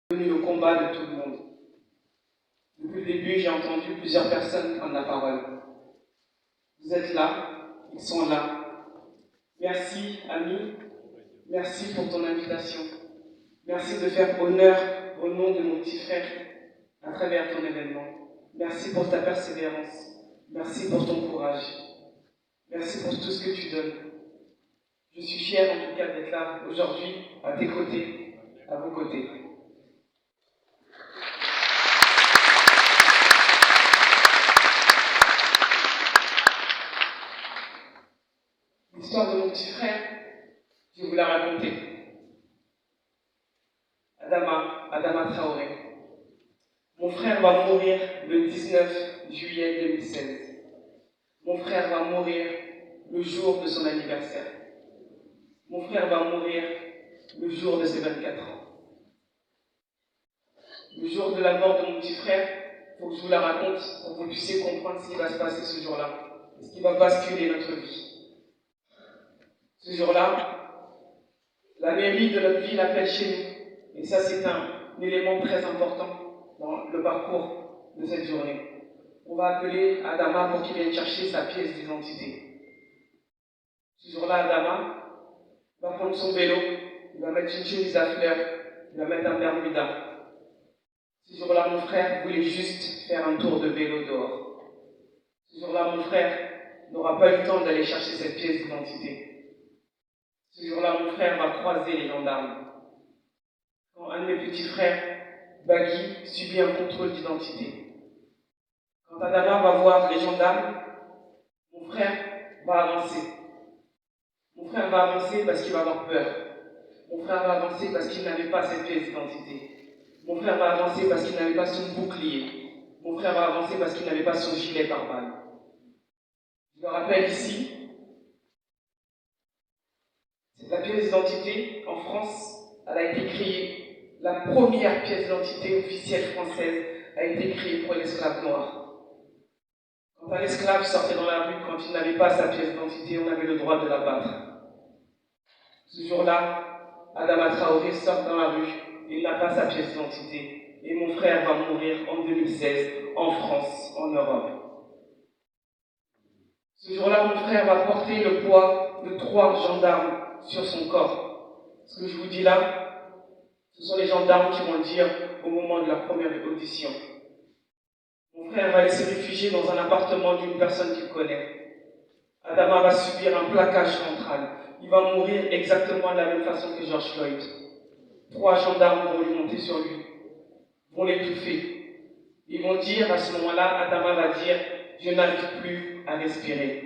devenu le combat de tout le monde. Depuis le début, j'ai entendu plusieurs personnes prendre la parole. Vous êtes là, ils sont là. Merci, amis. Merci pour ton invitation. Merci de faire honneur au nom de mon petit frère à travers ton événement. Merci pour ta persévérance. Merci pour ton courage. Merci pour tout ce que tu donnes. Je suis fier en tout cas d'être là aujourd'hui, à tes côtés, à vos côtés. L'histoire de mon petit frère, je vais vous la raconter. Adama Traoré. Mon frère va mourir le 19 juillet 2016. Mon frère va mourir le jour de son anniversaire. Mon frère va mourir le jour de ses 24 ans. Le jour de la mort de mon petit frère, il faut que je vous la raconte pour que vous puissiez comprendre ce qui va se passer ce jour-là, ce qui va basculer notre vie. Ce jour-là, la mairie de notre ville appelle chez nous, et ça c'est un élément très important dans le parcours de cette journée. On va appeler Adama pour qu'il vienne chercher sa pièce d'identité. Ce jour-là, Adama va prendre son vélo, il va mettre une chemise à fleurs, il va mettre un bermuda. Ce jour-là, mon frère voulait juste faire un tour de vélo dehors. Ce jour-là, mon frère n'aura pas eu le temps d'aller chercher cette pièce d'identité. Ce jour-là, mon frère va croiser les gendarmes. Quand un de mes petits frères, Bagui, subit un contrôle d'identité. Quand Adama va voir les gendarmes, mon frère va avancer. Mon frère va avancer parce qu'il va avoir peur. Mon frère va avancer parce qu'il n'avait pas cette pièce d'identité. Mon frère va avancer parce qu'il n'avait pas son bouclier. Mon frère va avancer parce qu'il n'avait pas son gilet pare-balles. Je le rappelle ici, la pièce d'identité en France, elle a été créée. La première pièce d'identité officielle française a été créée pour l'esclave noir. Quand un esclave sortait dans la rue, quand il n'avait pas sa pièce d'identité, on avait le droit de l'abattre. Ce jour-là, Adama Traoré sort dans la rue, il n'a pas sa pièce d'identité, et mon frère va mourir en 2016, en France, en Europe. Ce jour-là, mon frère va porter le poids de 3 gendarmes sur son corps. Ce que je vous dis là, ce sont les gendarmes qui vont le dire au moment de leur première audition. Mon frère va aller se réfugier dans un appartement d'une personne qu'il connaît. Adama va subir un plaquage ventral. Il va mourir exactement de la même façon que George Floyd. 3 gendarmes vont lui monter sur lui, vont l'étouffer. Ils vont dire, à ce moment-là, Adama va dire, je n'arrive plus à respirer.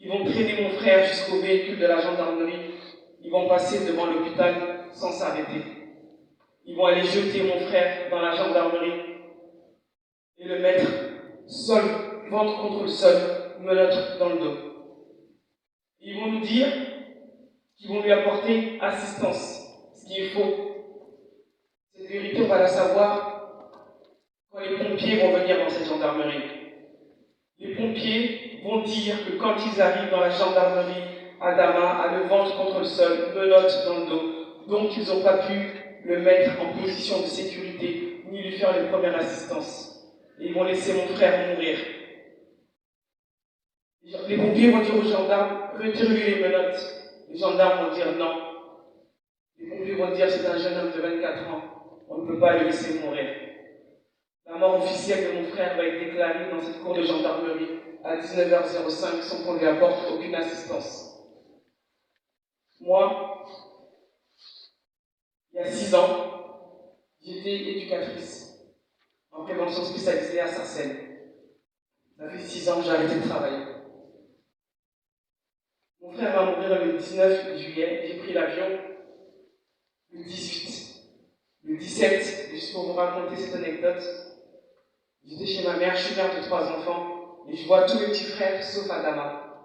Ils vont traîner mon frère jusqu'au véhicule de la gendarmerie. Ils vont passer devant l'hôpital sans s'arrêter. Ils vont aller jeter mon frère dans la gendarmerie et le mettre sol, ventre contre le sol, menottes dans le dos. Ils vont nous dire qu'ils vont lui apporter assistance, ce qui est faux. Cette vérité, on va la savoir quand les pompiers vont venir dans cette gendarmerie. Les pompiers vont dire que quand ils arrivent dans la gendarmerie, Adama a le ventre contre le sol, menottes dans le dos, donc ils n'ont pas pu le mettre en position de sécurité, ni lui faire les premières assistances. Et ils vont laisser mon frère mourir. Les pompiers vont dire aux gendarmes, retirez-lui les menottes. Les gendarmes vont dire non. Les pompiers vont dire, c'est un jeune homme de 24 ans, on ne peut pas le laisser mourir. La mort officielle de mon frère va être déclarée dans cette cour de gendarmerie à 19h05 sans qu'on lui apporte aucune assistance. Moi, il y a 6 ans, j'étais éducatrice en prévention spécialisée à Sarcelles. Ça fait 6 ans que j'ai arrêté de travailler. Mon frère va mourir le 19 juillet, j'ai pris l'avion le 18. Le 17, juste pour vous raconter cette anecdote, j'étais chez ma mère, je suis mère de 3 enfants, et je vois tous mes petits frères sauf Adama.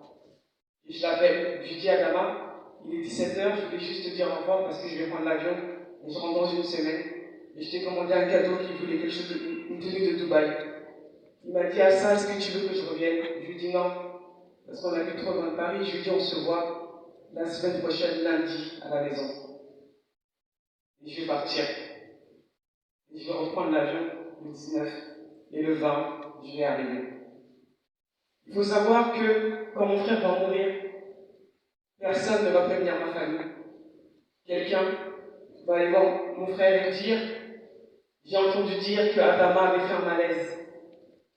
Et je l'appelle, je lui dis Adama, il est 17h, je voulais juste te dire au revoir parce que je vais prendre l'avion, et je rentre dans une semaine. Et je t'ai commandé un cadeau qui voulait quelque chose, une tenue de Dubaï. Il m'a dit, ah ça, est-ce que tu veux que je revienne? Je lui dis non, parce qu'on habite trop loin de Paris. Je lui dis, on se voit la semaine prochaine, lundi, à la maison. Et je vais partir. Et je vais reprendre l'avion le 19 et le 20, je vais arriver. Il faut savoir que quand mon frère va mourir, personne ne va prévenir ma famille. Quelqu'un va aller voir mon frère et dire: j'ai entendu dire que Adama avait fait un malaise.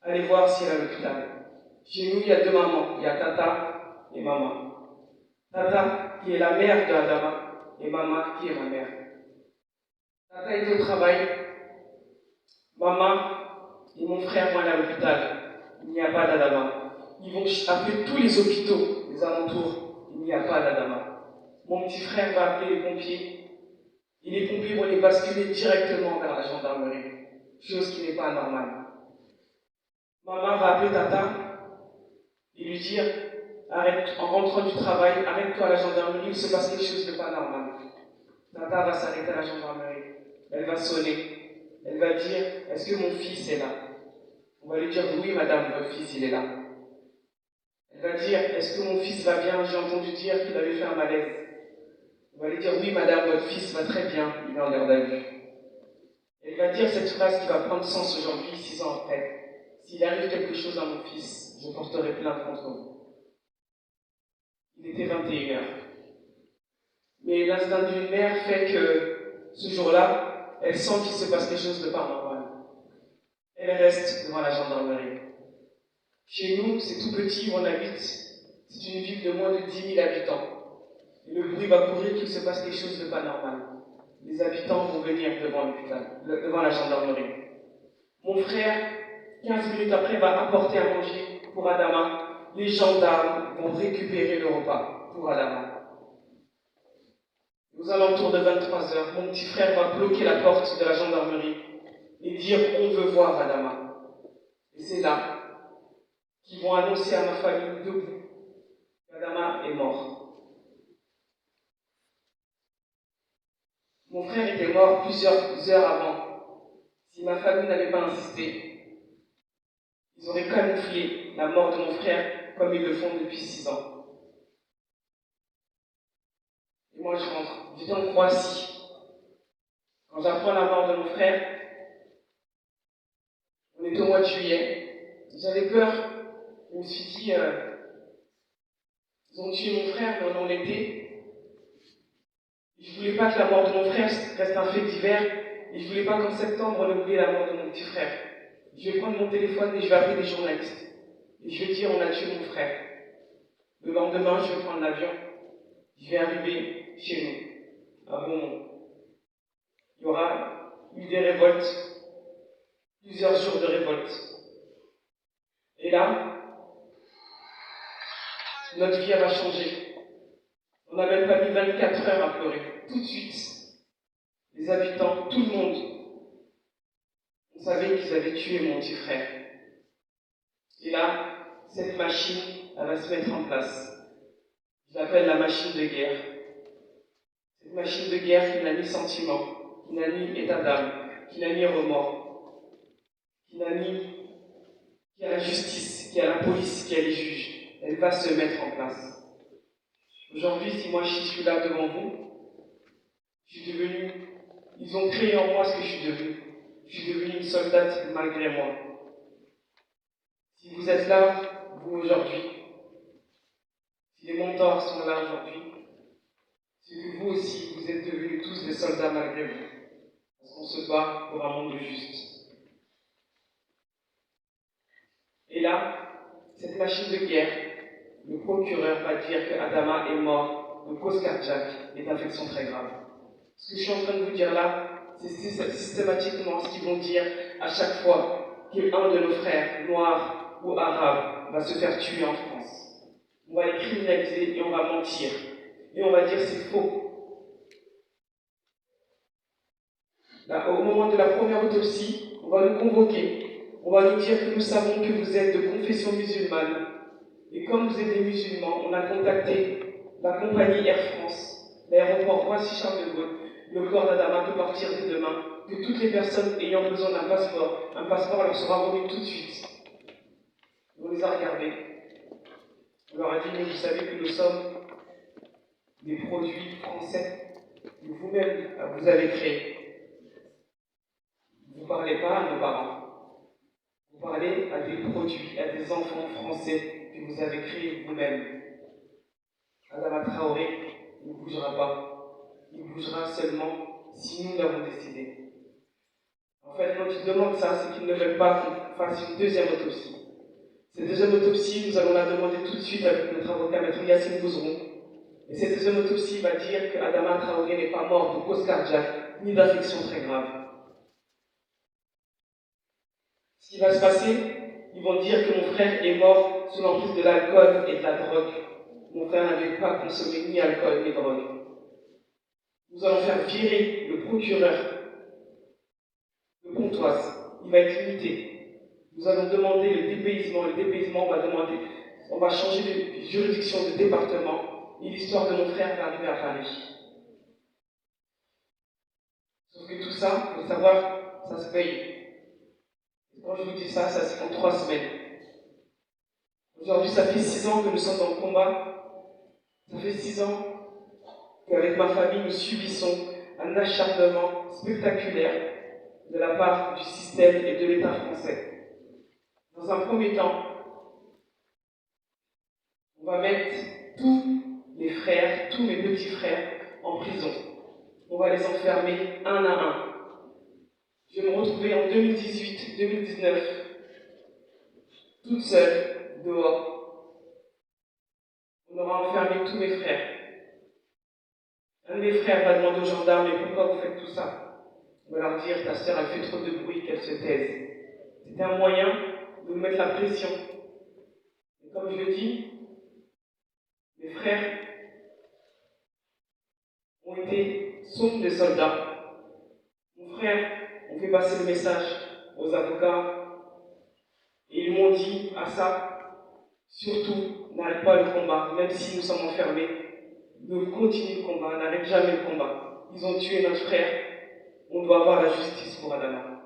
Allez voir si elle est à l'hôpital. Chez nous, il y a deux mamans. Il y a Tata et Maman. Tata, qui est la mère d'Adama, et Maman, qui est ma mère. Tata est au travail. Maman et mon frère vont aller à l'hôpital. Il n'y a pas d'Adama. Ils vont appeler tous les hôpitaux des alentours. Il n'y a pas d'Adama. Mon petit frère va appeler les pompiers. Et les pompiers vont les basculer directement vers la gendarmerie. Chose qui n'est pas normale. Maman va appeler Tata et lui dire: arrête, en rentrant du travail, arrête-toi à la gendarmerie, il se passe quelque chose de pas normal. Tata va s'arrêter à la gendarmerie. Elle va sonner. Elle va dire: est-ce que mon fils est là? On va lui dire: oui, madame, votre fils, il est là. Elle va dire: est-ce que mon fils va bien? J'ai entendu dire qu'il avait fait un malaise. On va lui dire: oui, madame, votre fils va très bien, il est en garde à vue. Elle va dire cette phrase qui va prendre sens aujourd'hui, 6 ans après: s'il arrive quelque chose à mon fils, je porterai plainte contre vous. Il était 21h. Mais l'instinct d'une mère fait que ce jour-là, elle sent qu'il se passe quelque chose de pas normal. Elle reste devant la gendarmerie. Chez nous, c'est tout petit où on habite. C'est une ville de moins de 10 000 habitants. Et le bruit va courir qu'il se passe quelque chose de pas normal. Les habitants vont venir devant l'hôpital, devant la gendarmerie. Mon frère, 15 minutes après, va apporter à manger pour Adama. Les gendarmes vont récupérer le repas pour Adama. Aux alentours de 23h, mon petit frère va bloquer la porte de la gendarmerie et dire: on veut voir Adama. Et c'est là qu'ils vont annoncer à ma famille debout qu'Adama est mort. Mon frère était mort plusieurs heures avant. Si ma famille n'avait pas insisté, ils auraient camouflé la mort de mon frère comme ils le font depuis 6 ans. Et moi, je rentre. J'étais en Croatie. Quand j'apprends la mort de mon frère, on est au mois de juillet. J'avais peur. Je me suis dit: ils ont tué mon frère pendant l'été. Je ne voulais pas que la mort de mon frère reste un fait divers. Et je ne voulais pas qu'en septembre, on oublie la mort de mon petit frère. Je vais prendre mon téléphone et je vais appeler des journalistes. Et je vais dire: on a tué mon frère. Le lendemain, je vais prendre l'avion. Je vais arriver chez nous, à Beaumont. Il y aura eu des révoltes, plusieurs jours de révolte. Et là, notre vie va changer. On n'a même pas mis 24 heures à pleurer. Tout de suite, les habitants, tout le monde, on savait qu'ils avaient tué mon petit frère. Et là, cette machine, elle va se mettre en place. Je l'appelle la machine de guerre. Cette machine de guerre qui n'a ni sentiment, qui n'a ni état d'âme, qui n'a ni remords, qui a la justice, qui a la police, qui a les juges. Elle va se mettre en place. Aujourd'hui, si moi je suis là devant vous, je suis devenu, ils ont créé en moi ce que je suis devenu. Je suis devenu une soldate malgré moi. Si vous êtes là, vous aujourd'hui, si les mentors sont là aujourd'hui, c'est que vous aussi, vous êtes devenus tous des soldats malgré vous. Parce qu'on se bat pour un monde juste. Et là, cette machine de guerre, le procureur va dire que Adama est mort de cause cardiaque et d'infection très grave. Ce que je suis en train de vous dire là, c'est systématiquement ce qu'ils vont dire à chaque fois qu'un de nos frères, noirs ou arabes, va se faire tuer en France. On va les criminaliser et on va mentir. Et on va dire c'est faux. Là, au moment de la première autopsie, on va nous convoquer. On va nous dire que nous savons que vous êtes de confession musulmane. Et comme vous êtes des musulmans, on a contacté la compagnie Air France, l'aéroport Roissy-Charles de Gaulle. Le corps d'Adama peut partir dès demain, que toutes les personnes ayant besoin d'un passeport leur sera remis tout de suite. On les a regardés. On leur a dit: mais vous savez que nous sommes des produits français que vous-même vous avez créés. à des produits, à des enfants français que vous avez créés vous-même. Adama Traoré ne bougera pas. Il bougera seulement si nous l'avons décidé. En fait, quand ils demandent ça, c'est qu'ils ne veulent pas qu'on fasse une deuxième autopsie. Cette deuxième autopsie, nous allons la demander tout de suite avec notre avocat, Maître Yassine Bouzeron. Et cette deuxième autopsie va dire que Adama Traoré n'est pas mort de cause cardiaque, ni d'affection très grave. Ce qui va se passer, ils vont dire que mon frère est mort sous l'emprise de l'alcool et de la drogue. Mon frère n'avait pas consommé ni alcool ni drogue. Nous allons faire virer le procureur de Pontoise. Il va être muté. Nous allons demander le dépaysement. Le dépaysement, on va changer de juridiction de département. Et l'histoire de mon frère va arriver à Paris. Sauf que tout ça, il faut savoir, ça se paye. Quand je vous dis ça, ça se fait en 3 semaines. Aujourd'hui, ça fait 6 ans que nous sommes dans le combat. Ça fait 6 ans qu'avec ma famille, nous subissons un acharnement spectaculaire de la part du système et de l'État français. Dans un premier temps, on va mettre tous les frères, tous mes petits frères, en prison. On va les enfermer un à un. Je vais me retrouver en 2018-2019, toute seule, dehors. On aura enfermé tous mes frères. Un de mes frères va demander aux gendarmes, mais pourquoi vous faites tout ça? On va leur dire, ta sœur, elle fait trop de bruit, qu'elle se taise. C'était un moyen de nous mettre la pression. Et comme je le dis, mes frères ont été sombres des soldats. Mon frère, on fait passer le message aux avocats, et ils m'ont dit à ça, surtout, n'arrête pas le combat, même si nous sommes enfermés, ne continue le combat, n'arrête jamais le combat. Ils ont tué notre frère, on doit avoir la justice pour Adama.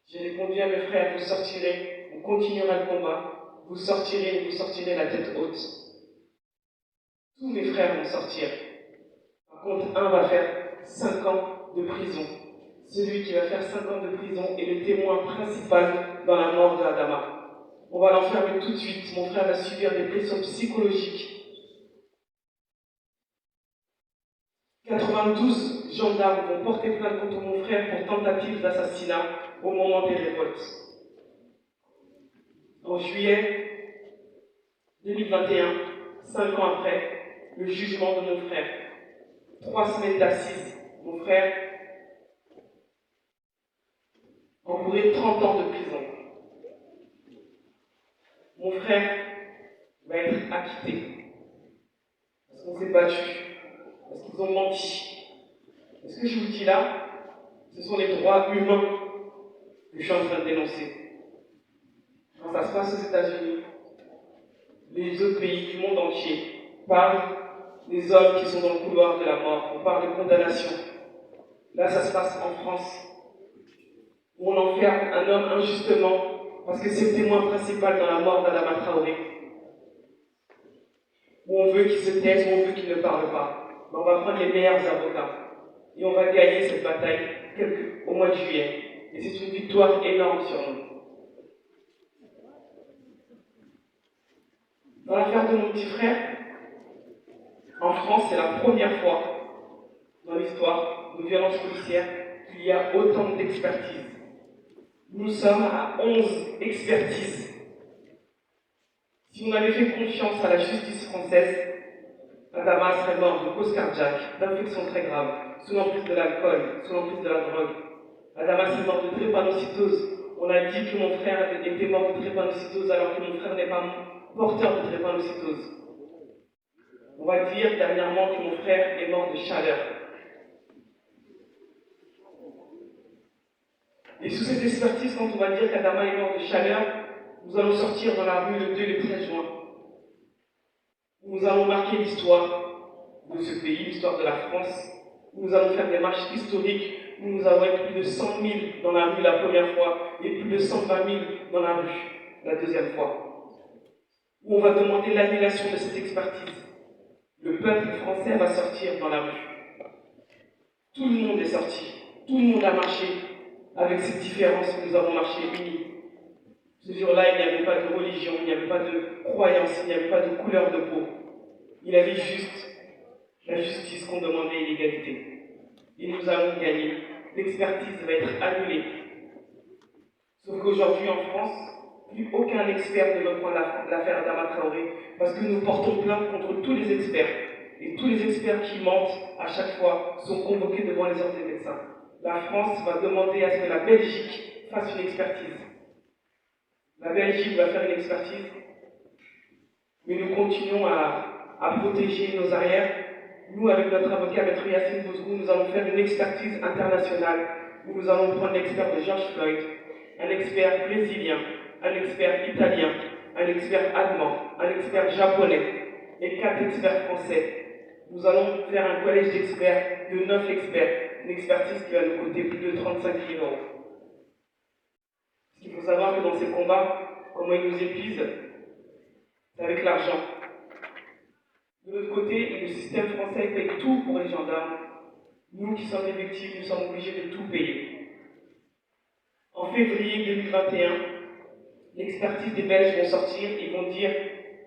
J'ai répondu à mes frères, vous sortirez, on continuera le combat, vous sortirez la tête haute. Tous mes frères vont sortir. Par contre, un va faire 5 ans de prison. Celui qui va faire 5 ans de prison est le témoin principal dans la mort de Adama. On va l'enfermer tout de suite. Mon frère va subir des pressions psychologiques. 92 gendarmes vont porter plainte contre mon frère pour tentative d'assassinat au moment des révoltes. En juillet 2021, 5 ans après, le jugement de mon frère. 3 semaines d'assises. Mon frère encourait 30 ans de prison. Mon frère va être acquitté. Parce qu'on s'est battu. Parce qu'ils ont menti. Et ce que je vous dis là, ce sont les droits humains que je suis en train de dénoncer. Quand ça se passe aux États-Unis, les autres pays du monde entier parlent des hommes qui sont dans le couloir de la mort. On parle de condamnation. Là, ça se passe en France, où on enferme un homme injustement parce que c'est le témoin principal dans la mort d'Adama Traoré. Où on veut qu'il se taise, où on veut qu'il ne parle pas. Mais on va prendre les meilleurs avocats et on va gagner cette bataille au mois de juillet. Et c'est une victoire énorme sur nous. Dans l'affaire de mon petit frère, en France, c'est la première fois dans l'histoire de violences policières qu'il y a autant d'expertises. Nous sommes à 11 expertises. Si on avait fait confiance à la justice française, Adama serait mort de cause cardiaque, d'infection très grave, sous l'emprise de l'alcool, sous l'emprise de la drogue. Adama serait mort de drépanocytose. On a dit que mon frère était mort de drépanocytose alors que mon frère n'est pas porteur de drépanocytose. On va dire dernièrement que mon frère est mort de chaleur. Et sous cette expertise, quand on va dire qu'Adama est mort de chaleur, nous allons sortir dans la rue le 2 et le 13 juin. Nous allons marquer l'histoire de ce pays, l'histoire de la France. Nous allons faire des marches historiques où nous allons être plus de 100 000 dans la rue la première fois et plus de 120 000 dans la rue la deuxième fois. Où on va demander l'annulation de cette expertise. Le peuple français va sortir dans la rue. Tout le monde est sorti. Tout le monde a marché avec cette différence que nous avons marché unis. Ce jour-là, il n'y avait pas de religion, il n'y avait pas de croyance, il n'y avait pas de couleur de peau. Il avait juste la justice qu'on demandait et l'égalité. Et nous allons gagner. L'expertise va être annulée. Sauf qu'aujourd'hui, en France, plus aucun expert ne veut prendre l'affaire Adama Traoré parce que nous portons plainte contre tous les experts. Et tous les experts qui mentent à chaque fois sont convoqués devant les ordres des médecins. La France va demander à ce que la Belgique fasse une expertise. La Belgique va faire une expertise, mais nous continuons à protéger nos arrières. Nous, avec notre avocat, Maître Yassine Bouzrou, nous allons faire une expertise internationale où nous allons prendre l'expert de George Floyd, un expert brésilien, un expert italien, un expert allemand, un expert japonais et 4 experts français. Nous allons faire un collège d'experts de 9 experts, une expertise qui va nous coûter plus de 35 000 €. Il faut savoir que dans ces combats, comment ils nous épuisent, c'est avec l'argent. De l'autre côté, le système français paye tout pour les gendarmes. Nous qui sommes les victimes, nous sommes obligés de tout payer. En février 2021, l'expertise des Belges vont sortir et vont dire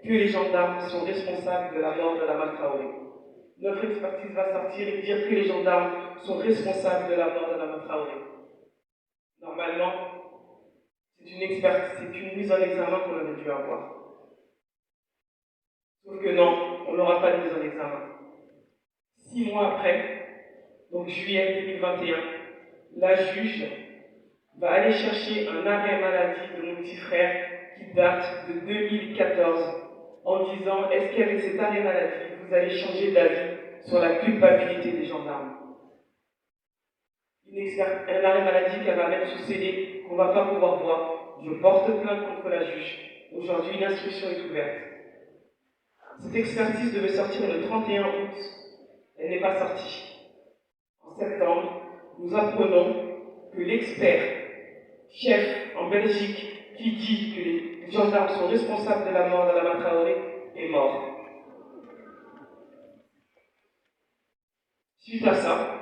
que les gendarmes sont responsables de la mort d'Adama Traoré. Notre expertise va sortir et dire que les gendarmes sont responsables de la mort d'Adama Traoré. Normalement, c'est une expertise, c'est une mise en examen qu'on aurait dû avoir. Sauf que non, on n'aura pas de mise en examen. 6 mois après, donc juillet 2021, la juge va aller chercher un arrêt maladie de mon petit frère qui date de 2014 en disant est-ce qu'avec cet arrêt maladie, vous allez changer d'avis sur la culpabilité des gendarmes. Un arrêt maladie qu'elle va mettre sous scellé, qu'on ne va pas pouvoir voir. Je porte plainte contre la juge. Aujourd'hui, une instruction est ouverte. Cette expertise devait sortir le 31 août. Elle n'est pas sortie. En septembre, nous apprenons que l'expert chef en Belgique qui dit que les gendarmes sont responsables de la mort d'Adama Traoré est mort. Suite à ça,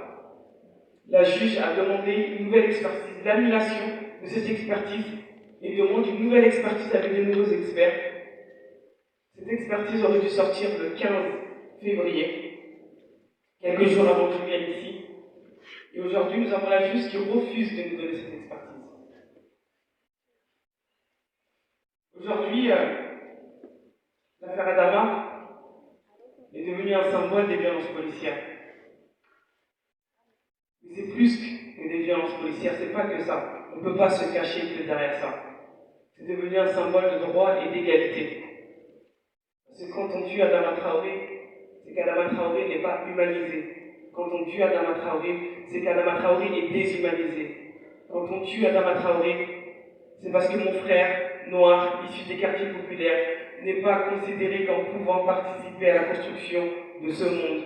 la juge a demandé une nouvelle expertise, l'annulation de cette expertise et demande une nouvelle expertise avec de nouveaux experts. Cette expertise aurait dû sortir le 15 février, quelques jours avant que je vienne ici. Et aujourd'hui, nous avons la juge qui refuse de nous donner cette expertise. Aujourd'hui, l'affaire Adama est devenue un symbole des violences policières. Mais c'est plus que des violences policières, c'est pas que ça. On ne peut pas se cacher que derrière ça. C'est devenu un symbole de droit et d'égalité. Parce que quand on tue Adama Traoré, c'est qu'Adama Traoré n'est pas humanisé. Quand on tue Adama Traoré, c'est qu'Adama Traoré est déshumanisé. Quand on tue Adama Traoré, c'est parce que mon frère, noir, issu des quartiers populaires, n'est pas considéré comme pouvant participer à la construction de ce monde.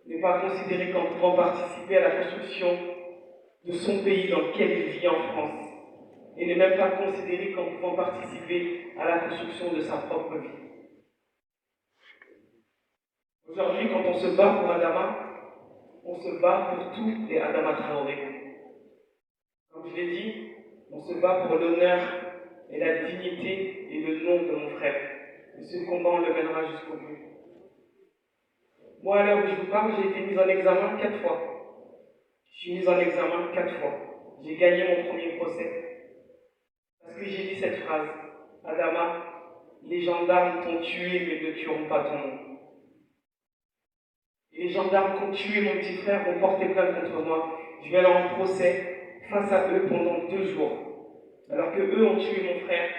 N'est pas considéré comme pouvant participer à la construction de son pays dans lequel il vit en France. Et n'est même pas considéré comme pouvant participer à la construction de sa propre vie. Aujourd'hui, quand on se bat pour Adama, on se bat pour tous les Adama Traoré. Comme je l'ai dit, on se bat pour l'honneur et la dignité et le nom de mon frère. Et ce combat, on le mènera jusqu'au bout. Moi, à l'heure où je vous parle, j'ai été mis en examen 4 fois. Je suis mis en examen 4 fois. J'ai gagné mon premier procès. Parce que j'ai dit cette phrase. Adama, les gendarmes t'ont tué mais ne tueront pas ton nom. Et les gendarmes qui ont tué mon petit frère vont porter plainte contre moi. Je vais aller en procès face à eux pendant 2 jours. Alors que eux ont tué mon frère,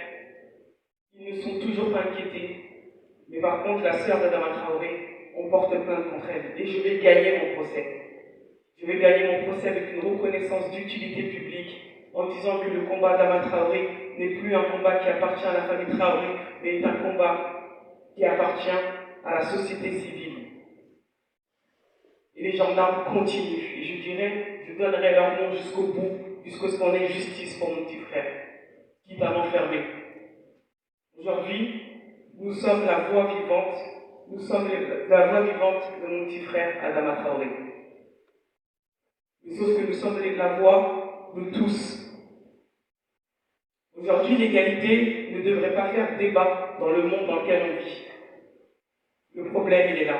ils ne sont toujours pas inquiétés. Mais par contre, la sœur d'Adama Traoré, on porte plainte contre elle. Et je vais gagner mon procès. Je vais gagner mon procès avec une reconnaissance d'utilité publique en disant que le combat d'Adama Traoré n'est plus un combat qui appartient à la famille Traoré, mais est un combat qui appartient à la société civile. Et les gendarmes continuent. Et je dirais, je donnerai leur nom jusqu'au bout, jusqu'à ce qu'on ait justice pour mon petit frère, quitte à m'enfermer. Aujourd'hui, nous sommes la voix vivante, nous sommes la voix vivante de mon petit frère Adama Traoré. Mais sauf que nous sommes la voix de tous. Aujourd'hui, l'égalité ne devrait pas faire débat dans le monde dans lequel on vit. Le problème, il est là.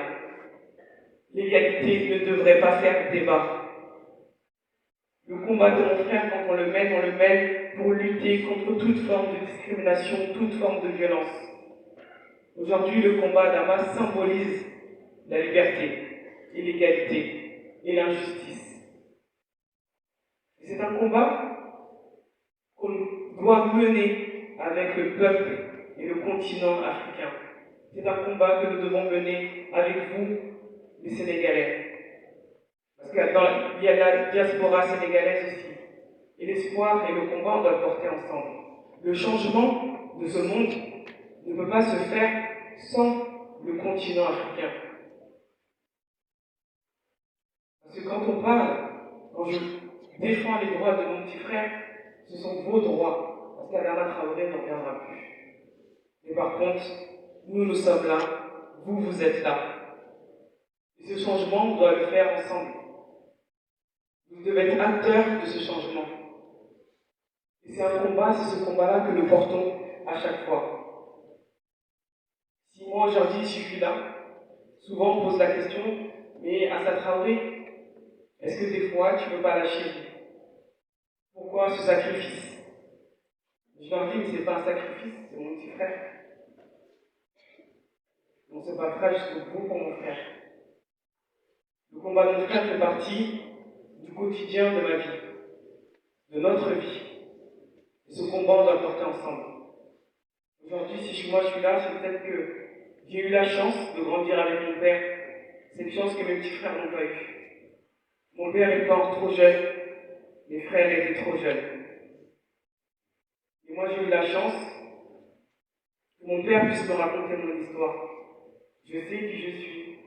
L'égalité ne devrait pas faire débat. Le combat de mon frère, quand on le mène pour lutter contre toute forme de discrimination, toute forme de violence. Aujourd'hui, le combat d'Hamas symbolise la liberté et l'égalité et l'injustice. C'est un combat qu'on doit mener avec le peuple et le continent africain. C'est un combat que nous devons mener avec vous, les Sénégalais. Parce qu'il y a la diaspora sénégalaise aussi. Et l'espoir et le combat, on doit le porter ensemble. Le changement de ce monde ne peut pas se faire sans le continent africain. Parce que quand on parle, quand je défends les droits de mon petit frère, ce sont vos droits. Parce qu'Adama Traoré n'en reviendra plus. Mais par contre, nous sommes là, vous êtes là. Et ce changement, on doit le faire ensemble. Vous devez être acteurs de ce changement. Et c'est un combat, c'est ce combat-là que nous portons à chaque fois. Si moi aujourd'hui je suis là, souvent on pose la question, mais Assa Traoré, est-ce que des fois tu ne veux pas lâcher? Pourquoi ce sacrifice? Je leur dis, mais ce n'est pas un sacrifice, c'est mon petit frère. On se battra jusqu'au bout pour mon frère. Le combat de mon frère fait partie du quotidien de ma vie, de notre vie. Et ce combat, on doit le porter ensemble. Aujourd'hui, si moi je suis là, c'est peut-être que j'ai eu la chance de grandir avec mon père. C'est une chance que mes petits frères n'ont pas eue. Mon père est mort trop jeune, mes frères étaient trop jeunes. Et moi, j'ai eu la chance que mon père puisse me raconter mon histoire. Je sais qui je suis,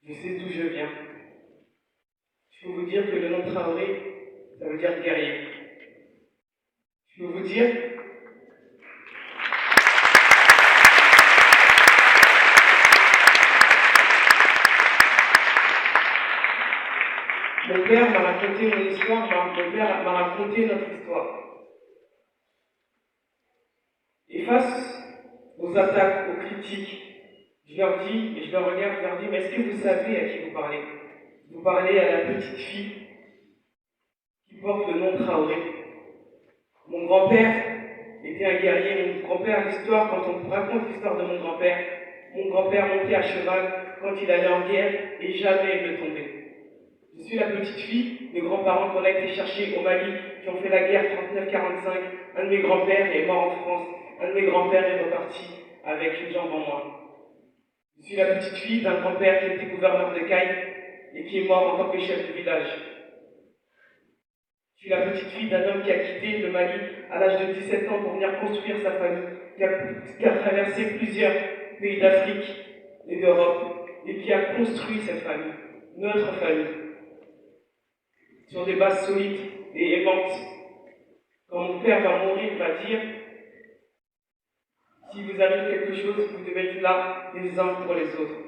je sais d'où je viens. Je peux vous dire que le nom de Traoré, ça veut dire guerrier. Je peux vous dire mon père m'a raconté mon histoire, mon père m'a raconté notre histoire. Et face aux attaques, aux critiques, je leur dis, et je leur regarde, je leur dis, mais est-ce que vous savez à qui vous parlez? Vous parlez à la petite fille qui porte le nom Traoré. Mon grand-père était un guerrier. Mon grand-père, l'histoire, quand on raconte l'histoire de mon grand-père montait à cheval quand il allait en guerre et jamais il ne tombait. Je suis la petite fille des grands-parents qu'on a été chercher au Mali, qui ont fait la guerre 39-45. Un de mes grands-pères est mort en France. Un de mes grands-pères est reparti avec une jambe en moins. Je suis la petite fille d'un grand-père qui était gouverneur de Caille et qui est mort en tant que chef de village. Je suis la petite fille d'un homme qui a quitté le Mali à l'âge de 17 ans pour venir construire sa famille, qui a traversé plusieurs pays d'Afrique et d'Europe et qui a construit cette famille, notre famille, sur des bases solides et aimantes. Quand mon père va mourir, il va dire: si vous arrive quelque chose, vous devez être là les uns pour les autres.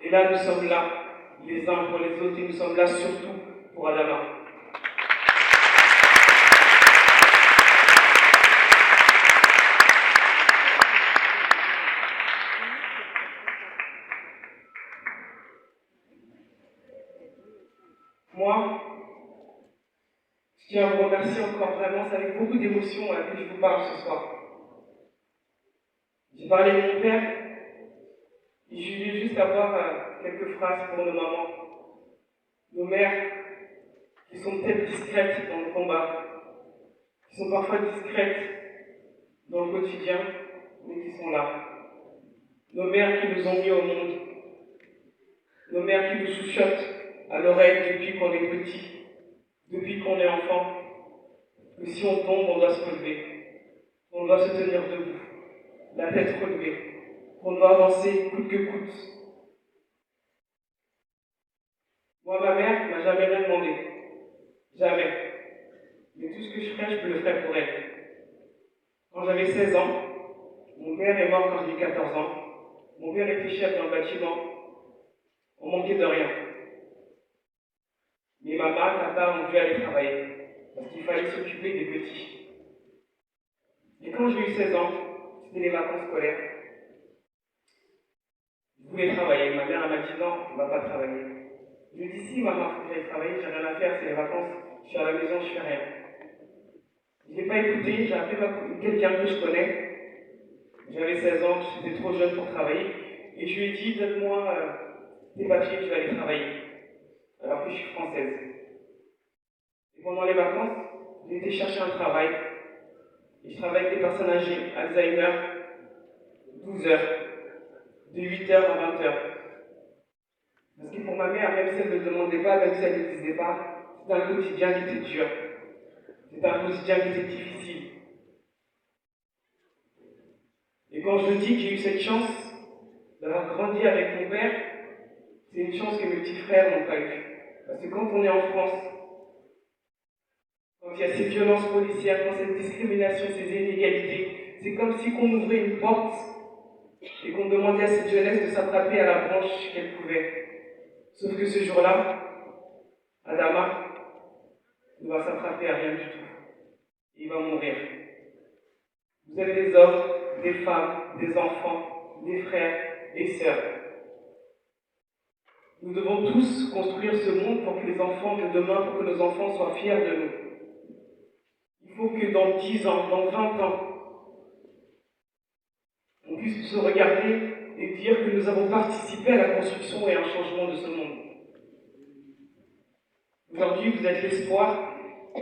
Et là, nous sommes là les uns pour les autres et nous sommes là surtout pour Adama. Moi, je tiens à vous remercier encore vraiment, c'est avec beaucoup d'émotion que je vous parle ce soir. J'ai parlé de mon père, et je voulais juste avoir quelques phrases pour nos mamans, nos mères, qui sont peut-être discrètes dans le combat, qui sont parfois discrètes dans le quotidien, mais qui sont là. Nos mères qui nous ont mis au monde, nos mères qui nous chuchotent à l'oreille depuis qu'on est petit, depuis qu'on est enfant, que si on tombe, on doit se relever, on doit se tenir debout, la tête relevée, qu'on doit avancer coûte que coûte. Moi, ma mère ne m'a jamais rien demandé, jamais. Mais tout ce que je ferais, je peux le faire pour elle. Quand j'avais 16 ans, mon père est mort quand j'avais 14 ans. Mon père était chef dans le bâtiment. On manquait de rien. Mais maman, papa ont dû aller travailler. Parce qu'il fallait s'occuper des petits. quand j'ai eu 16 ans, c'était les vacances scolaires. Je voulais travailler. Ma mère elle m'a dit non, on ne va pas travailler. Je lui ai dit si maman, il faut que j'aille travailler, j'ai rien à faire, c'est les vacances, je suis à la maison, je fais rien. Je n'ai pas écouté, j'ai appelé quelqu'un que je connais. J'avais 16 ans, j'étais trop jeune pour travailler. Et je lui ai dit, donne-moi tes papiers, je vais aller travailler. Alors que je suis française. Et pendant les vacances, j'ai été chercher un travail. Et je travaille avec des personnes âgées, Alzheimer, 12 heures, de 8 heures à 20 heures. Parce que pour ma mère, même si elle ne me demandait pas, même si elle ne disait pas, c'était un quotidien qui était dur. C'était un quotidien qui était difficile. Et quand je dis que j'ai eu cette chance d'avoir grandi avec mon père, c'est une chance que mes petits frères n'ont pas eue. Parce que quand on est en France, quand il y a ces violences policières, quand cette discrimination, ces inégalités, c'est comme si on ouvrait une porte et qu'on demandait à cette jeunesse de s'attraper à la branche qu'elle pouvait. Sauf que ce jour-là, Adama ne va s'attraper à rien du tout. Il va mourir. Vous êtes des hommes, des femmes, des enfants, des frères et sœurs. Nous devons tous construire ce monde pour que les enfants de demain, pour que nos enfants soient fiers de nous. Il faut que dans 10 ans, dans 20 ans, on puisse se regarder et dire que nous avons participé à la construction et à un changement de ce monde. Aujourd'hui, vous êtes l'espoir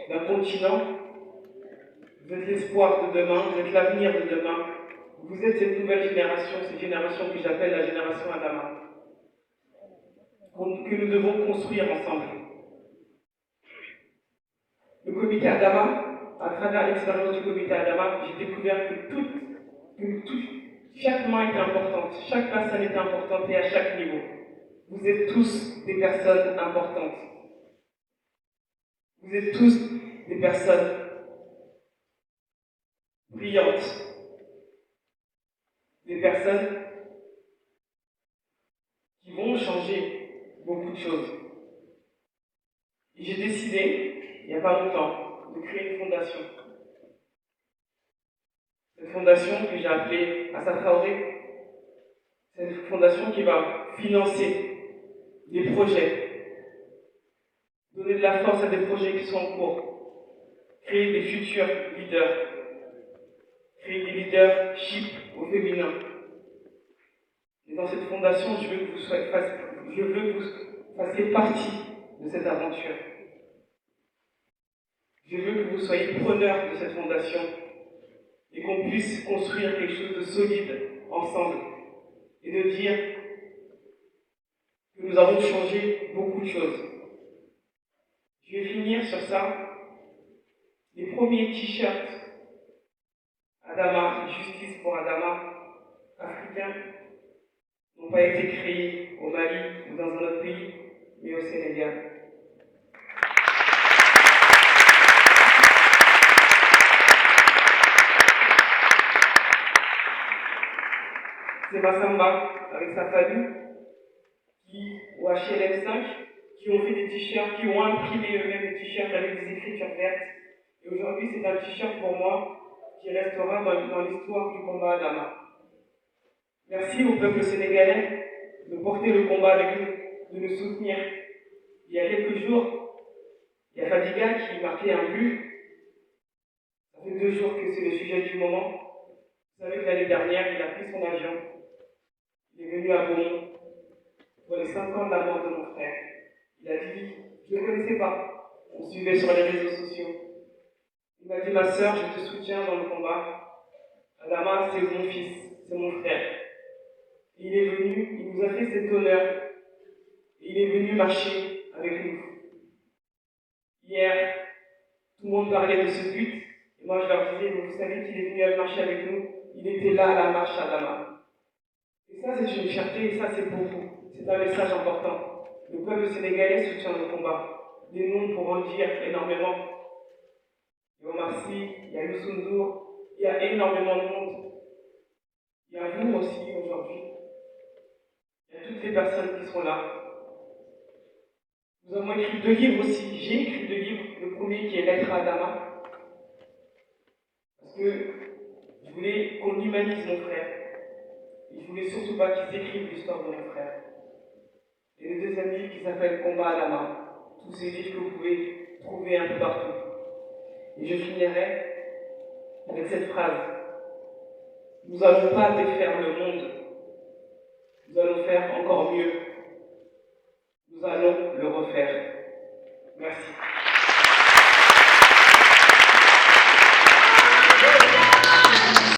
d'un continent, vous êtes l'espoir de demain, vous êtes l'avenir de demain. Vous êtes cette nouvelle génération, cette génération que j'appelle la génération Adama, que nous devons construire ensemble. Le comité Adama, à travers l'expérience du comité Adama, j'ai découvert que chaque main était importante, chaque personne était importante et à chaque niveau. Vous êtes tous des personnes importantes. Vous êtes tous des personnes brillantes. Des personnes qui vont changer beaucoup de choses. Et j'ai décidé, il n'y a pas longtemps, de créer une fondation. Cette fondation que j'ai appelée Assa Traoré, c'est une fondation qui va financer des projets, donner de la force à des projets qui sont en cours, créer des futurs leaders, créer des leaderships au féminin. Et dans cette fondation, je veux que vous fassiez partie de cette aventure. Je veux que vous soyez preneurs de cette fondation et qu'on puisse construire quelque chose de solide ensemble et de dire que nous avons changé beaucoup de choses. Je vais finir sur ça. Les premiers t-shirts Adama, Justice pour Adama, africains, n'ont pas été créés au Mali ou dans un autre pays, mais au Sénégal. C'est Massamba, avec sa famille, au HLM 5, qui ont fait des t-shirts, qui ont imprimé eux-mêmes des t-shirts avec des écritures vertes. Et aujourd'hui, c'est un t-shirt pour moi qui restera dans l'histoire du combat Adama. Merci au peuple sénégalais de porter le combat avec nous, de nous soutenir. Il y a quelques jours, il y a Fadiga qui marquait un but. Ça fait 2 jours que c'est le sujet du moment. Vous savez que l'année dernière, il a pris son avion. Il est venu à Beaumont pour les 5 ans de la mort de mon frère. Il a dit, je ne le connaissais pas. On suivait sur les réseaux sociaux. Il m'a dit, ma sœur, je te soutiens dans le combat. Adama, c'est mon fils, c'est mon frère. Il est venu, il nous a fait cet honneur. Il est venu marcher avec nous. Hier, tout le monde parlait de ce but. Et moi, je leur disais, vous savez qu'il est venu marcher avec nous. Il était là à la marche à Adama. Et ça, c'est une fierté, et ça, c'est pour vous. C'est un message important. Le peuple sénégalais soutient le combat. Des noms pour en dire énormément. Il y a Omar Sy, il y a Youssou N'Dour, il y a énormément de monde. Il y a vous aussi aujourd'hui. Il y a toutes les personnes qui sont là. Nous avons écrit 2 livres aussi. J'ai écrit 2 livres. Le premier qui est Lettre à Adama. Parce que voulais qu'on humanise mon frère. Et je voulais surtout pas qu'ils écrivent l'histoire de mon frère. Et le deuxième livre qui s'appelle Combat à la main. Tous ces livres que vous pouvez trouver un peu partout. Et je finirai avec cette phrase. Nous n'allons pas défaire le monde. Nous allons faire encore mieux. Nous allons le refaire. Merci.